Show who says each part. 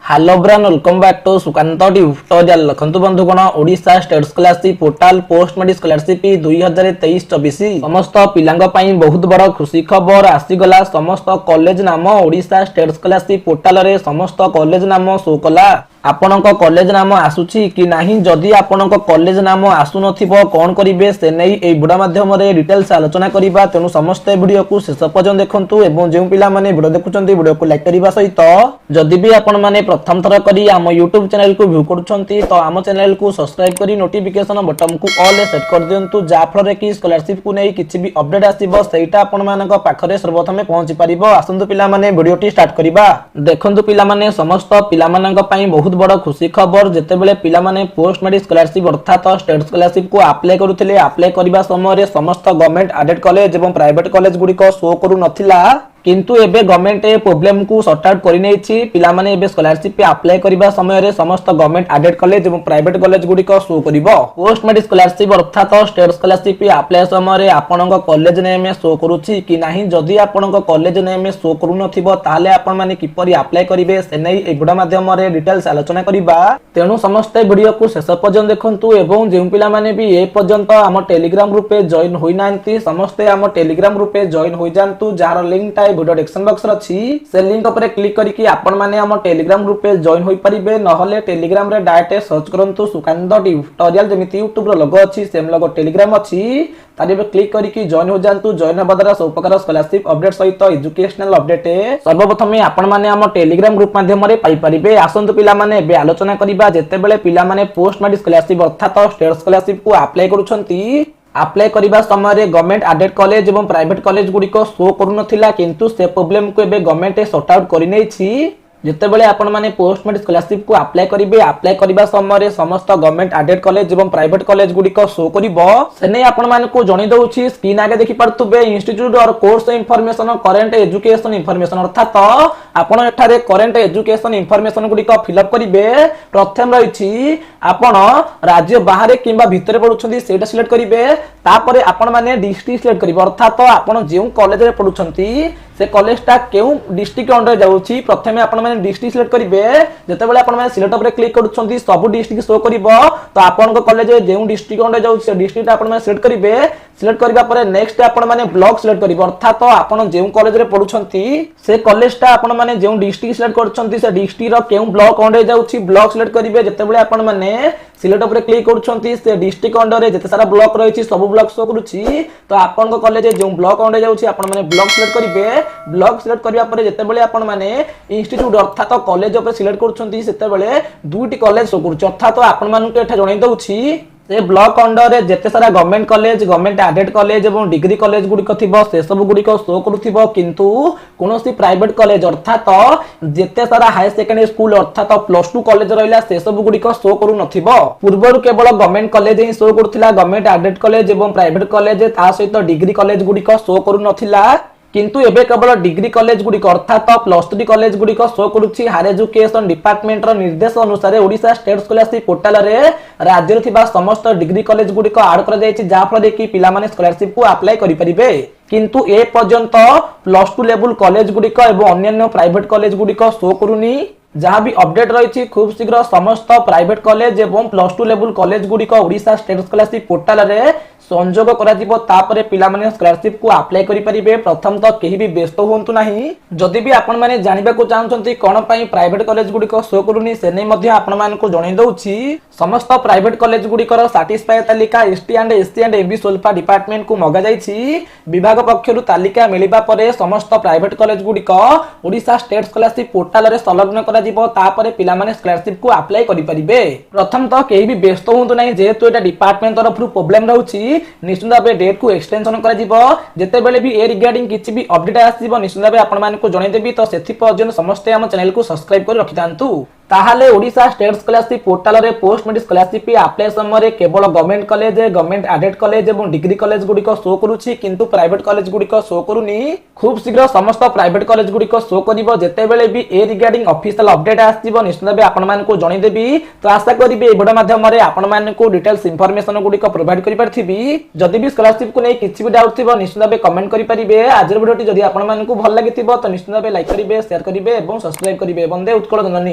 Speaker 1: Hello ब्रान welcome back to Sukant tutorial. रखंतु बंधुगण Odisha state scholarship portal post matric scholarship 2023-24 समस्त पिलांग पई बहुत बड़ खुशी खबर आसीगला। समस्त कॉलेज नाम ओडिशा स्टेट स्कॉलरशिप पोर्टल रे समस्त कॉलेज नाम शो कला। आपणक कॉलेज नाम आसुची कि नाही, जदि आपणक कॉलेज नाम आसु नथिबो कोन करिवे से नै ए वीडियो माध्यम रे डिटेल्स आलोचना करिबा। तेनु समस्त वीडियो को शेष पर्यंत देखंतु एवं जे पिला माने वीडियो देखुचंती वीडियो को लाइक करिबा सहित जदि भी आपण माने प्रथम थर करी आम YouTube चैनल को व्यू करूछंती तो आम चैनल को सब्सक्राइब करी नोटिफिकेशन बटन को ऑल सेट कर दियंतु, जा फल रे कि स्कॉलरशिप को नै किछि भी अपडेट आसीबो सेटा आपण मानक पाखरे सर्वप्रथम पहुंची परिबो। आसंतु पिला माने वीडियो टी स्टार्ट करिबा। देखंतु पिला माने समस्त पिला मानक पई बहुत बड़ खुशी खबर। जेते बेले पिला माने पोस्ट मेडिक स्कॉलरशिप अर्थात स्टेट स्कॉलरशिप को अप्लाई करूथिले, अप्लाई करबा समय समस्त गवर्नमेंट एडेड कॉलेज एवं प्राइवेट कॉलेज गुडी को शो करू नथिला, किंतु एबे गवर्नमेंट ए प्रॉब्लम को सॉर्ट आउट करि नैछि। पिला माने एबे स्कॉलरशिप पे अप्लाई करबा समय रे समस्त गवर्नमेंट एडेड कॉलेज एवं प्राइवेट कॉलेज गुडी को शो करिवो। पोस्ट मेडिक स्कॉलरशिप अर्थात स्टेट स्कॉलरशिप पे अप्लाई समय रे आपनक कॉलेज नेम शो करूछि कि नाही, जदि आपनक कॉलेज नेम शो करू नथिबो ताले आपण माने किपरि अप्लाई करिवे से नै ए वीडियो माध्यम रे डिटेल्स आलोचना करिबा। तेनु समस्त वीडियो को शेष पर्यंत देखंतु एवं जे पिला माने भी ए पर्यंत हम टेलीग्राम ग्रुप पे जॉइन होई नांती समस्त हम टेलीग्राम ग्रुप पे जॉइन होई जानतु, जार लिंक टा वीडियो डिस्क्रिप्शन बॉक्स रे अछि। से लिंक ऊपर क्लिक करिकि आपण माने हम टेलीग्राम ग्रुप पे जॉइन होई परिबे, नहले टेलीग्राम रे डायरेक्ट सर्च करंतु सुकांत ट्यूटोरियल जेमिति YouTube रो लोगो अछि सेम लोगो टेलीग्राम अछि। तारे पे क्लिक करिकि जॉइन हो जानतु। जॉइन होबा द्वारा सब प्रकार स्कॉलरशिप अपडेट सहित एजुकेशनल अपडेट सर्वप्रथम आपण माने हम टेलीग्राम ग्रुप माध्यम रे पाई परिबे। आसंतु पिला माने बे आलोचना करिबा जेते बेले पिला माने पोस्ट मेडिक स्कॉलरशिप अर्थात स्टेट स्कॉलरशिप को अप्लाई करूछंती। अप्लाई करबा समय रे गवर्नमेंट एडेड कॉलेज एवं प्राइवेट कॉलेज गुडी को शो करू नथिला, किंतु से प्रॉब्लम को एबे गवर्नमेंट सॉर्ट आउट करि नैछि। जेते बेले आपण माने पोस्ट मेडिक स्कॉलरशिप को अप्लाई करिवे, अप्लाई करबा समय रे समस्त गवर्नमेंट एडेड कॉलेज एवं प्राइवेट कॉलेज गुडी को शो करिवो। सेने आपण माने को जणी दउछि स्क्रीन आगे देखि परतुबे इंस्टीट्यूट और course information current education information अर्थात आपण एठारे करंट एजुकेशन इंफॉर्मेशन गुडी को फिल अप करिवे। प्रथम रहिछि आपण राज्य बाहर किंबा भितरे पढुछंती सेटा सिलेक्ट करिवे। तापरे आपण माने डिस्ट्रिक्ट सिलेक्ट करिवे अर्थात आपण जेउ कॉलेज रे पढुछंती से कॉलेज टा केउ डिस्ट्रिक्ट अंडर जाउछि। प्रथमे आपण माने डिस्ट्रिक्ट सिलेक्ट करिवे। जेते बेले आपण माने सिलेक्ट ऊपर क्लिक करूछंती सब डिस्ट्रिक्ट शो करिवो। तो आपण को कॉलेज जेउ डिस्ट्रिक्ट अंडर जाउछि से डिस्ट्रिक्ट आपण माने सिलेक्ट करिवे। सिलेक्ट करबा परे नेक्स्ट आपण माने ब्लॉक सिलेक्ट करिवो अर्थात आपण जेउ कॉलेज रे पढुछंती से कॉलेज टा आपण माने जेउ डिस्ट्रिक्ट सिलेक्ट करछंती से डिस्ट्रिक्ट रो केउ ब्लॉक अंडर जाउछि ब्लॉक सिलेक्ट करिवे। जेते बेले आपण माने सिलेक्ट ऊपर क्लिक करूछंती से डिस्ट्रिक्ट अंडर रे जेते सारा ब्लॉक रहिछि सब ब्लॉक शो करूछि। तो आपण को कॉलेज जेउ ब्लॉक अंडर जाउछि आपण माने ब्लॉक सिलेक्ट करिवे। ब्लॉक सिलेक्ट करिया परे जेते बेले आपण माने इंस्टीट्यूट अर्थात कॉलेज ऊपर सिलेक्ट करूछंती सेते बेले दुईटी कॉलेज शो करूछि अर्थात आपण मानक एठा जणै दउछि से ब्लॉक अंडर रे जेते सारा government college government aided college एवं डिग्री कॉलेज गुडी थिबो से सब गुडी को शो करूथिबो, किंतु कोनोसी प्राइवेट कॉलेज अर्थात जेते सारा हाई सेकेंडरी स्कूल अर्थात प्लस 2 कॉलेज रहिला से सब गुडी को शो करू नथिबो। पूर्वरु केवल गवर्नमेंट कॉलेज ही शो करूथिला, गवर्नमेंट एडेड कॉलेज एवं प्राइवेट कॉलेज ता सहित डिग्री कॉलेज गुडी को शो करू नथिला, किंतु एबे केवल डिग्री कॉलेज गुडी अर्थात प्लस 3 कॉलेज गुडी को शो करूछि। हायर एजुकेशन डिपार्टमेंट रो निर्देश अनुसार ओडिशा स्टेट स्कॉलरशिप पोर्टल रे राज्य रे थिबा समस्त डिग्री कॉलेज गुडी को ऐड कर जायछि, जा फल कि पिला माने स्कॉलरशिप को अप्लाई करि परिबे। किंतु ए पर्यंत प्लस 2 लेवल कॉलेज गुडी को एवं अन्य प्राइवेट कॉलेज गुडी को शो करूनी। जहाँ भी अपडेट रही खूब शीघ्र समस्त प्राइवेट कॉलेज एवं प्लस 2 लेवल कॉलेज गुडी को ओडिशा स्टेट स्कॉलरशिप पोर्टल रे संजोग करा जिवो। तापरे पिला माने स्कॉलरशिप को अप्लाई करि परिबे। प्रथम तो केही भी व्यस्त होंतु नाही। जदि भी आपण माने जानिबा को चाहछंती कोन पई प्राइवेट कॉलेज गुडी को शो करूनी से नै मध्ये आपण मान को जणै दउछि। समस्त प्राइवेट कॉलेज गुडी कर सैटिस्फाई तालिका ST and SC and MB sol-fa department को मगा जाईछि। विभाग पक्षरु तालिका मिलिबा परे समस्त प्राइवेट कॉलेज गुडी को ओडिशा स्टेट स्कॉलरशिप पोर्टल रे संलग्न करा जिवो। तापरे पिला माने स्कॉलरशिप को अप्लाई करि परिबे। प्रथम तो केही भी व्यस्त होंतु नाही, जेहेतु एटा डिपार्टमेंट तरफरु प्रॉब्लम रहउछि निश्चित भाव डेट को एक्सटेंशन करा जिवो। जेते बेले भी ए रिगार्डिंग किछि भी अपडेट आसीबो निश्चित भाव आपण मान को जणै देबी। तो सेथि पर्यंत समस्त हम चैनल को सब्सक्राइब कर रखितांतु। ताहाले ओडिशा स्टेट स्कॉलरशिप पोर्टल रे पोस्ट मेडिक स्कॉलरशिप अप्लाई समय केवल government college government aided college एवं डिग्री कॉलेज गुडी को शो करूछि, किंतु प्राइवेट कॉलेज गुडी को शो करूनी। खूब शीघ्र समस्त प्राइवेट कॉलेज गुडी को शो करिवो। जेते बेले भी ए रिगार्डिंग ऑफिशियल अपडेट आसीबो निश्चित भाव आपण मान को जणै देबी। तो आशा करिबे ए वीडियो माध्यम रे आपण मान को डिटेल्स इंफॉर्मेशन गुडी को प्रोवाइड करि परथिबी। जदि भी स्कॉलरशिप को नै किछि भी डाउट थिबो निश्चित भाव कमेंट करि परिबे। आजर वीडियोटी जदि आपण मान को भल लागिथिबो तो निश्चित भाव लाइक करिबे, शेयर करिबे एवं सब्सक्राइब करिबे। वंदे उत्कल जननी।